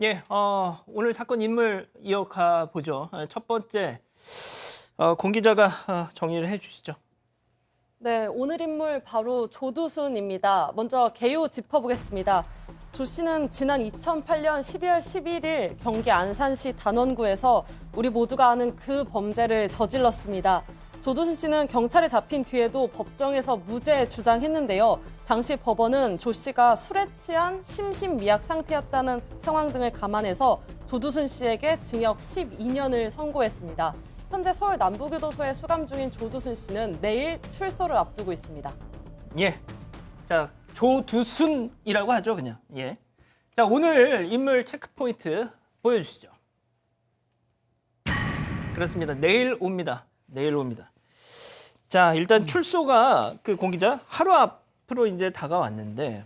예, 오늘 사건 인물 이어가 보죠. 첫 번째, 공 기자가 정리를 해주시죠. 네, 오늘 인물 바로 조두순입니다. 먼저 개요 짚어보겠습니다. 조 씨는 지난 2008년 12월 11일 경기 안산시 단원구에서 우리 모두가 아는 그 범죄를 저질렀습니다. 조두순 씨는 경찰에 잡힌 뒤에도 법정에서 무죄 주장했는데요. 당시 법원은 조 씨가 술에 취한 심신미약 상태였다는 상황 등을 감안해서 조두순 씨에게 징역 12년을 선고했습니다. 현재 서울 남부교도소에 수감 중인 조두순 씨는 내일 출소를 앞두고 있습니다. 예, 자 조두순이라고 하죠, 그냥. 예, 자 오늘 인물 체크 포인트 보여주시죠. 그렇습니다. 내일 옵니다. 내일 옵니다. 자, 일단 출소가 공 기자 하루 앞으로 이제 다가왔는데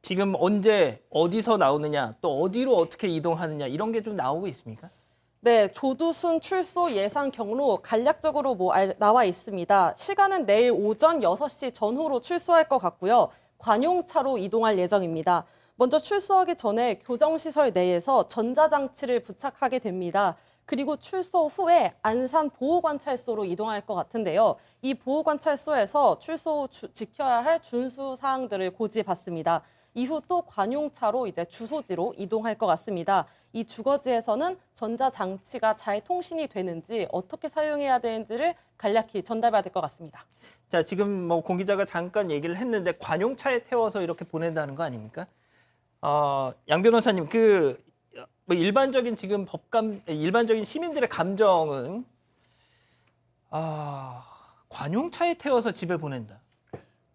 지금 언제 어디서 나오느냐, 또 어디로 어떻게 이동하느냐 이런 게 좀 나오고 있습니까? 네, 조두순 출소 예상 경로 간략적으로 나와 있습니다. 시간은 내일 오전 6시 전후로 출소할 것 같고요. 관용차로 이동할 예정입니다. 먼저 출소하기 전에 교정시설 내에서 전자장치를 부착하게 됩니다. 그리고 출소 후에 안산 보호관찰소로 이동할 것 같은데요. 이 보호관찰소에서 출소 후 지켜야 할 준수 사항들을 고지받습니다. 이후 또 관용차로 이제 주소지로 이동할 것 같습니다. 이 주거지에서는 전자장치가 잘 통신이 되는지 어떻게 사용해야 되는지를 간략히 전달받을 것 같습니다. 자, 지금 뭐 공 기자가 잠깐 얘기를 했는데 관용차에 태워서 이렇게 보낸다는 거 아닙니까? 양 변호사님, 뭐 일반적인 지금 일반적인 시민들의 감정은 관용차에 태워서 집에 보낸다.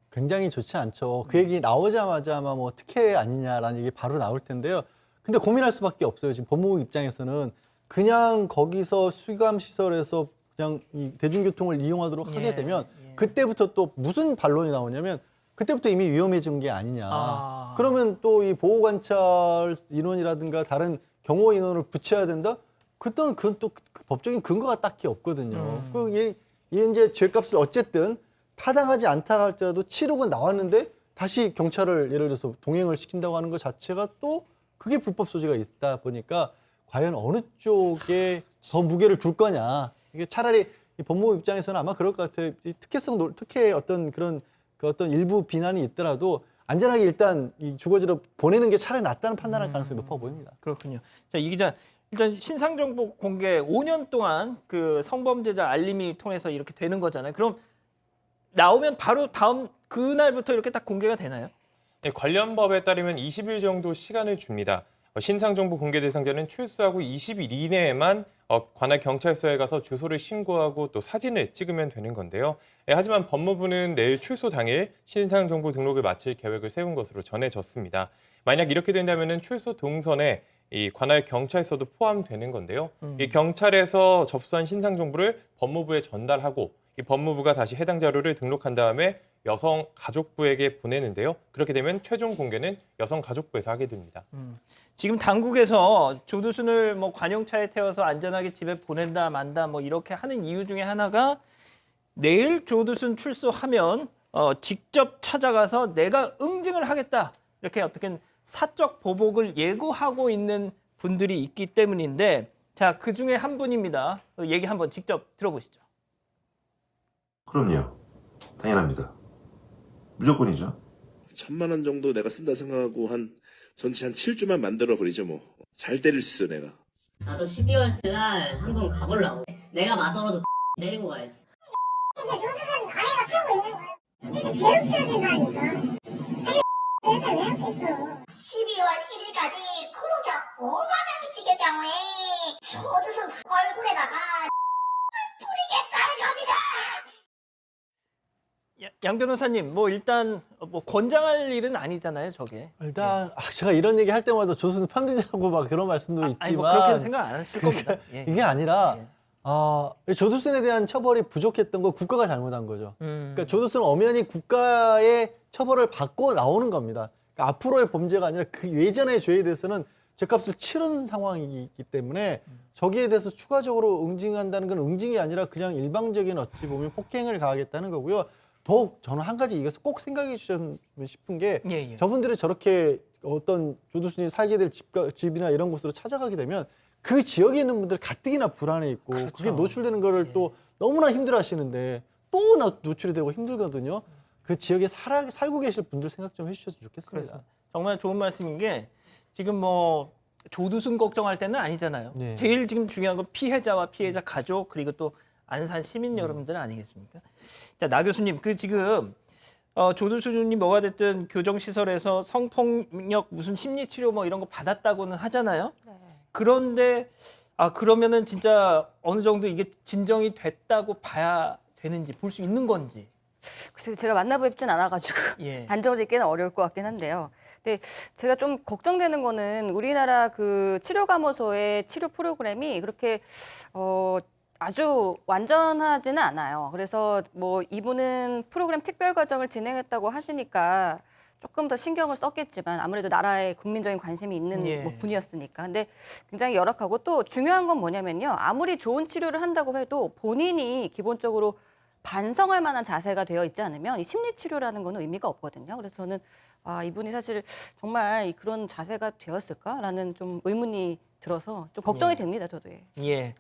굉장히 좋지 않죠. 그 얘기 나오자마자 아마 뭐 특혜 아니냐라는 얘기 바로 나올 텐데요. 근데 고민할 수밖에 없어요. 지금 법무부 입장에서는 그냥 거기서 수감시설에서 그냥 이 대중교통을 이용하도록 하게 되면 그때부터 또 무슨 반론이 나오냐면 그때부터 이미 위험해진 게 아니냐. 그러면 또 이 보호관찰 인원이라든가 다른 경호 인원을 붙여야 된다? 그건 또 법적인 근거가 딱히 없거든요. 이게 이제 죄값을 어쨌든 타당하지 않다 할지라도 치르고 나왔는데 다시 경찰을 예를 들어서 동행을 시킨다고 하는 것 자체가 또 그게 불법 소지가 있다 보니까 과연 어느 쪽에 더 무게를 둘 거냐. 이게 차라리 이 법무부 입장에서는 아마 그럴 것 같아요. 특혜의 어떤 그런 어떤 일부 비난이 있더라도 안전하게 일단 이 주거지로 보내는 게 차라리 낫다는 판단할 가능성이 높아 보입니다. 그렇군요. 자, 이 기자, 일단 신상정보 공개 5년 동안 그 성범죄자 알림이 통해서 이렇게 되는 거잖아요. 그럼 나오면 바로 다음 그날부터 이렇게 딱 공개가 되나요? 네, 관련 법에 따르면 20일 정도 시간을 줍니다. 신상정보 공개 대상자는 출소하고 20일 이내에만 관할 경찰서에 가서 주소를 신고하고 또 사진을 찍으면 되는 건데요. 하지만 법무부는 내일 출소 당일 신상정보 등록을 마칠 계획을 세운 것으로 전해졌습니다. 만약 이렇게 된다면 출소 동선에 이 관할 경찰서도 포함되는 건데요. 이 경찰에서 접수한 신상정보를 법무부에 전달하고 이 법무부가 다시 해당 자료를 등록한 다음에 여성가족부에게 보내는데요. 그렇게 되면 최종 공개는 여성가족부에서 하게 됩니다. 지금 당국에서 조두순을 뭐 관용차에 태워서 안전하게 집에 보낸다 만다 뭐 이렇게 하는 이유 중에 하나가 내일 조두순 출소하면 직접 찾아가서 내가 응징을 하겠다. 이렇게 어떻게 사적 보복을 예고하고 있는 분들이 있기 때문인데 자, 그 중에 한 분입니다. 얘기 한번 직접 들어보시죠. 그럼요. 당연합니다. 무조건이죠. 1,000만 원 정도 내가 쓴다 생각하고 전체 한 7주만 만들어 버리죠 뭐. 잘 때릴 수 있어 내가. 나도 12월 날 한번 가보려고. 내가 맞더라도 내리고 가야지. 이제 조두순 아내가 살고 있는 거야. 이제 괴롭혀야 된다니까. 내가 왜 이렇게 했어? 12월 1일까지 구독자 5만 명이 찍을 경우에 조두순 얼굴에다가 뿌리겠다는 겁니다. 양 변호사님, 뭐 일단 뭐 권장할 일은 아니잖아요, 저게. 일단 제가 이런 얘기 할 때마다 조수는 편드냐고 막 그런 말씀도 있지만 아니 뭐 그렇게는 생각 안 하실 겁니다. 예. 이게 아니라 조두순에 대한 처벌이 부족했던 거 국가가 잘못한 거죠. 그러니까 조두순은 엄연히 국가의 처벌을 받고 나오는 겁니다. 그러니까 앞으로의 범죄가 아니라 그 예전의 죄에 대해서는 죄값을 치른 상황이기 때문에 저기에 대해서 추가적으로 응징한다는 건 응징이 아니라 그냥 일방적인 어찌 보면 폭행을 가하겠다는 거고요. 더욱 저는 한 가지 이것을 꼭 생각해 주셨으면 싶은 게 저분들이 저렇게 어떤 조두순이 살게 될 집이나 이런 곳으로 찾아가게 되면 그 지역에 있는 분들 가뜩이나 불안해 있고 그렇죠. 그게 노출되는 거를 예. 또 너무나 힘들어하시는데 또 노출이 되고 힘들거든요. 그 지역에 살고 계실 분들 생각 좀 해주셨으면 좋겠습니다. 그래서 정말 좋은 말씀인 게 지금 뭐 조두순 걱정할 때는 아니잖아요. 네. 제일 지금 중요한 건 피해자와 피해자 가족 그리고 또 안산 시민 여러분들 아니겠습니까? 자, 나 교수님 그 지금 조두순이 뭐가 됐든 교정시설에서 성폭력 무슨 심리치료 뭐 이런 거 받았다고는 하잖아요. 그런데 그러면은 진짜 어느 정도 이게 진정이 됐다고 봐야 되는지 볼 수 있는 건지. 글쎄요, 제가 만나뵙진 않아가지고 예. 단정을 짓기는 어려울 것 같긴 한데요. 근데 제가 좀 걱정되는 거는 우리나라 그 치료감호소의 치료 프로그램이 그렇게 아주 완전하지는 않아요. 그래서 뭐 이분은 프로그램 특별 과정을 진행했다고 하시니까 조금 더 신경을 썼겠지만 아무래도 나라에 국민적인 관심이 있는 예. 뭐 분이었으니까. 근데 굉장히 열악하고 또 중요한 건 뭐냐면요. 아무리 좋은 치료를 한다고 해도 본인이 기본적으로 반성할 만한 자세가 되어 있지 않으면 이 심리 치료라는 거는 의미가 없거든요. 그래서 저는 이분이 사실 정말 그런 자세가 되었을까라는 좀 의문이 들어서 좀 걱정이 됩니다. 저도. 예. 예.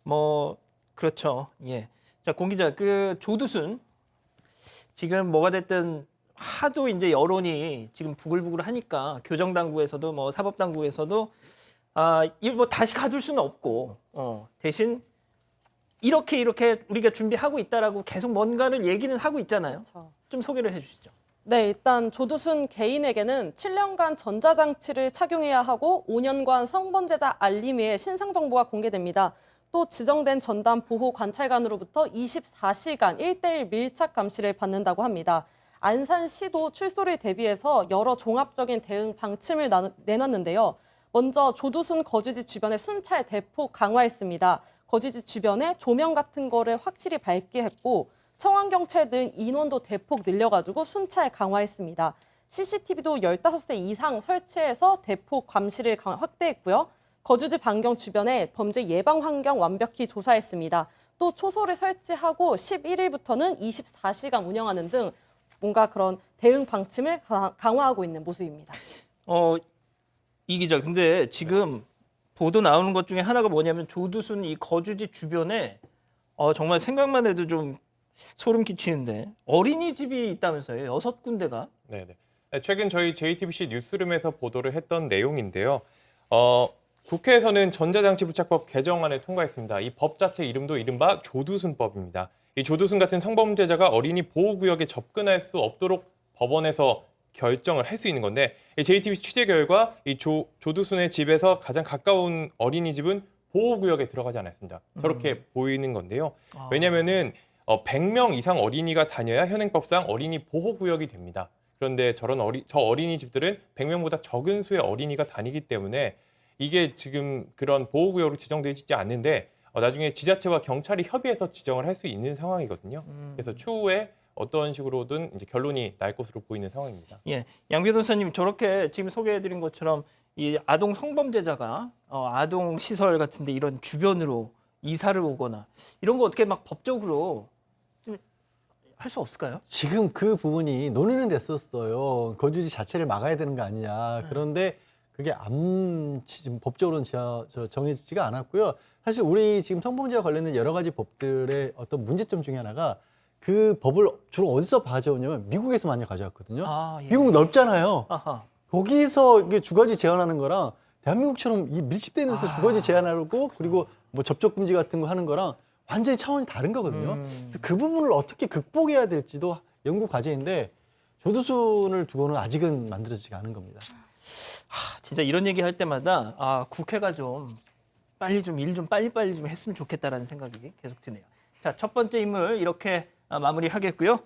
뭐 그렇죠. 예. 자, 공 기자, 그 조두순 지금 뭐가 됐든 하도 이제 여론이 지금 부글부글 하니까 교정 당국에서도 뭐 사법 당국에서도 이걸 뭐 다시 가둘 수는 없고 대신 이렇게 우리가 준비하고 있다라고 계속 뭔가를 얘기는 하고 있잖아요. 그렇죠. 좀 소개를 해주시죠. 네, 일단 조두순 개인에게는 7년간 전자장치를 착용해야 하고 5년간 성범죄자 알림위에 신상 정보가 공개됩니다. 또 지정된 전담 보호 관찰관으로부터 24시간 1:1 밀착 감시를 받는다고 합니다. 안산시도 출소를 대비해서 여러 종합적인 대응 방침을 내놨는데요. 먼저 조두순 거주지 주변에 순찰 대폭 강화했습니다. 거주지 주변에 조명 같은 거를 확실히 밝게 했고 청원경찰 등 인원도 대폭 늘려가지고 순찰 강화했습니다. CCTV도 15대 이상 설치해서 대폭 감시를 확대했고요. 거주지 반경 주변에 범죄 예방 환경 완벽히 조사했습니다. 또 초소를 설치하고 11일부터는 24시간 운영하는 등 뭔가 그런 대응 방침을 강화하고 있는 모습입니다. 이 기자, 근데 지금 보도 나오는 것 중에 하나가 뭐냐면 조두순 이 거주지 주변에 정말 생각만 해도 좀 소름 끼치는데 어린이집이 있다면서요? 6군데가? 네네. 최근 저희 JTBC 뉴스룸에서 보도를 했던 내용인데요. 국회에서는 전자장치 부착법 개정안을 통과했습니다. 이 법 자체 이름도 이른바 조두순법입니다. 이 조두순 같은 성범죄자가 어린이 보호구역에 접근할 수 없도록 법원에서 결정을 할 수 있는 건데 JTBC 취재 결과 이 조두순의 집에서 가장 가까운 어린이집은 보호구역에 들어가지 않았습니다. 저렇게 보이는 건데요. 왜냐하면은 100명 이상 어린이가 다녀야 현행법상 어린이 보호구역이 됩니다. 그런데 저 어린이집들은 100명보다 적은 수의 어린이가 다니기 때문에 이게 지금 그런 보호구역으로 지정되지 않는데 나중에 지자체와 경찰이 협의해서 지정을 할 수 있는 상황이거든요. 그래서 추후에 어떤 식으로든 이제 결론이 날 것으로 보이는 상황입니다. 예, 양 변호사님 저렇게 지금 소개해드린 것처럼 이 아동 성범죄자가 아동 시설 같은데 이런 주변으로 이사를 오거나 이런 거 어떻게 막 법적으로 할 수 없을까요? 지금 그 부분이 논의는 됐었어요. 거주지 자체를 막아야 되는 거 아니냐. 그런데 그게 지금 법적으로는 정해지지가 않았고요. 사실 우리 지금 성범죄와 관련된 여러 가지 법들의 어떤 문제점 중에 하나가 그 법을 주로 어디서 가져오냐면 미국에서 많이 가져왔거든요. 예. 미국 넓잖아요. 아하. 거기서 이게 주거지 제한하는 거랑 대한민국처럼 이 밀집된 데서 주거지 제한하고 그리고 뭐 접촉 금지 같은 거 하는 거랑 완전히 차원이 다른 거거든요. 그래서 그 부분을 어떻게 극복해야 될지도 연구 과제인데 조두순을 두고는 아직은 만들어지지가 않은 겁니다. 진짜 이런 얘기 할 때마다 국회가 좀 빨리 좀 일 좀 빨리빨리 좀 했으면 좋겠다라는 생각이 계속 드네요. 자, 첫 번째 인물 이렇게 마무리하겠고요.